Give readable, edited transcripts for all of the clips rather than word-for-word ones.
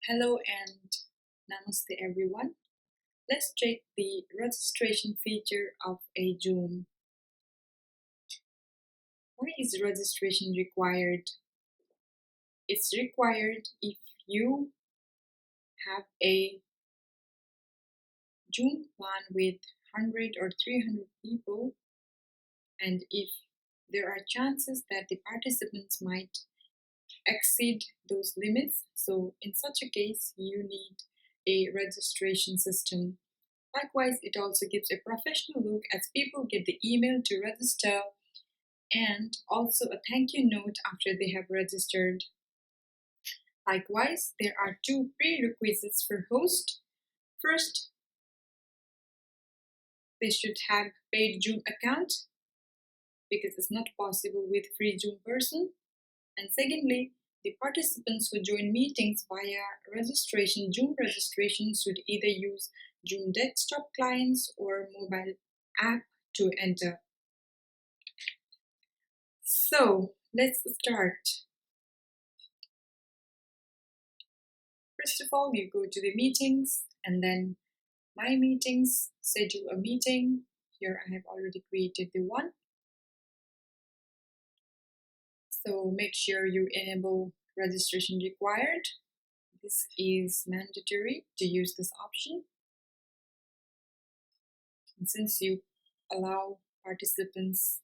Hello and namaste everyone. Let's check the registration feature of a Zoom. Why is registration required? It's required if you have a Zoom plan with 100 or 300 people, and if there are chances that the participants might exceed those limits. So, in such a case, you need a registration system. Likewise, it also gives a professional look as people get the email to register and also a thank you note after they have registered. Likewise, there are two prerequisites for host. First, they should have paid Zoom account because it's not possible with free Zoom person. And secondly, the participants who join meetings via registration, Zoom registration, should either use Zoom desktop clients or mobile app to enter. So let's start. First of all, you go to the meetings and then my meetings, schedule a meeting. Here I have already created the one. So make sure you enable registration required. This is mandatory to use this option. And since you allow participants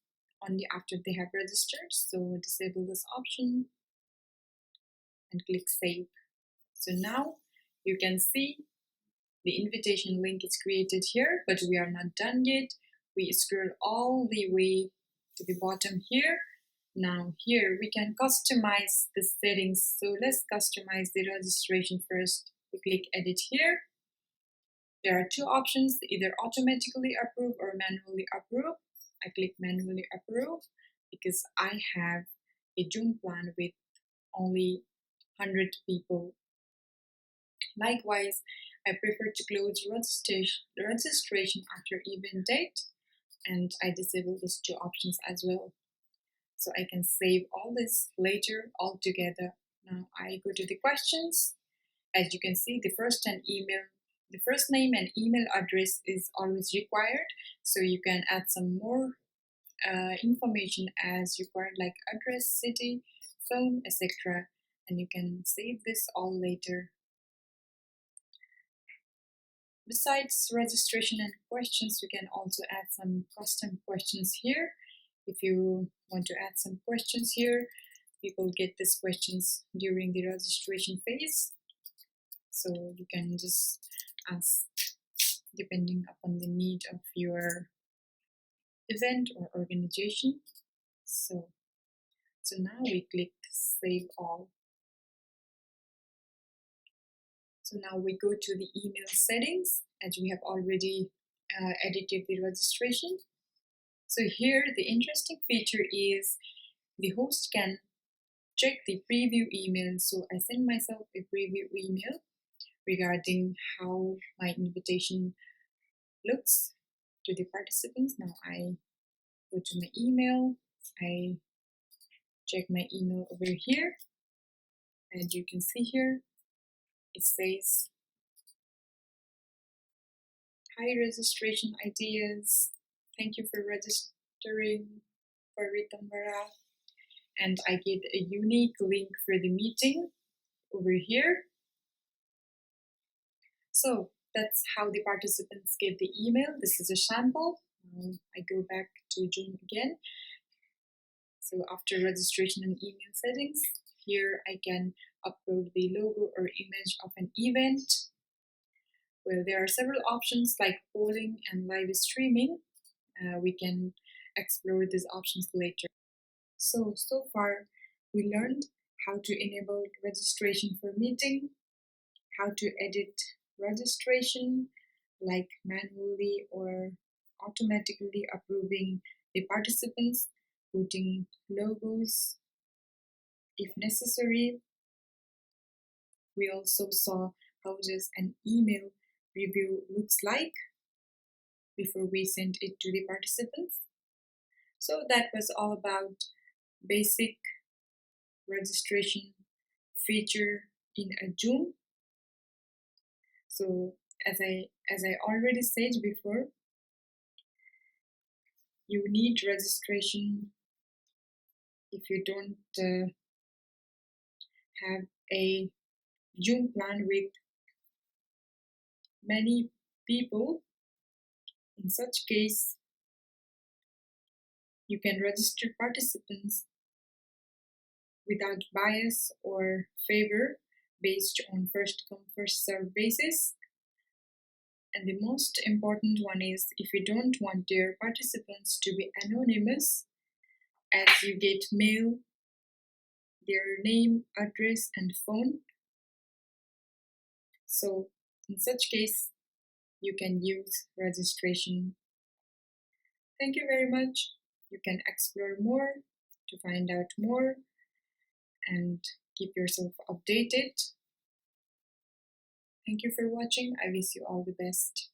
only after they have registered, so disable this option and click save. So now you can see the invitation link is created here, but we are not done yet. We scroll all the way to the bottom here. Now here we can customize the settings. So let's customize the registration first. We click edit here. There are two options, either automatically approve or manually approve. I click manually approve because I have a Zoom plan with only 100 people. Likewise, I prefer to close registration after event date, and I disable those two options as well. So I can save all this later all together. Now I go to the questions. As you can see, the first name and email address is always required. So you can add some more information as required, like address, city, phone, etc. And you can save this all later. Besides registration and questions, you can also add some custom questions here. If you want to add some questions here, people get these questions during the registration phase. So you can just ask depending upon the need of your event or organization. So now we click save all. So now we go to the email settings as we have already edited the registration. So here the interesting feature is the host can check the preview email. So I send myself a preview email regarding how my invitation looks to the participants. Now I go to my email, I check my email over here. As you can see here, it says, hi registration ideas, thank you for registering for Ritambara. And I get a unique link for the meeting over here. So that's how the participants get the email. This is a sample. I go back to Zoom again. So after registration and email settings, here I can upload the logo or image of an event. Well, there are several options like polling and live streaming. We can explore these options later. So far we learned how to enable registration for meeting, how to edit registration, like manually or automatically approving the participants, putting logos if necessary. We also saw how just an email review looks like before we send it to the participants. So that was all about basic registration feature in a Zoom. So as I already said before, you need registration if you don't have a Zoom plan with many people. In such case, you can register participants without bias or favor based on first come first served basis. And the most important one is if you don't want your participants to be anonymous, as you get mail, their name, address, and phone. So in such case, you can use registration. Thank you very much. You can explore more to find out more and keep yourself updated. Thank you for watching. I wish you all the best.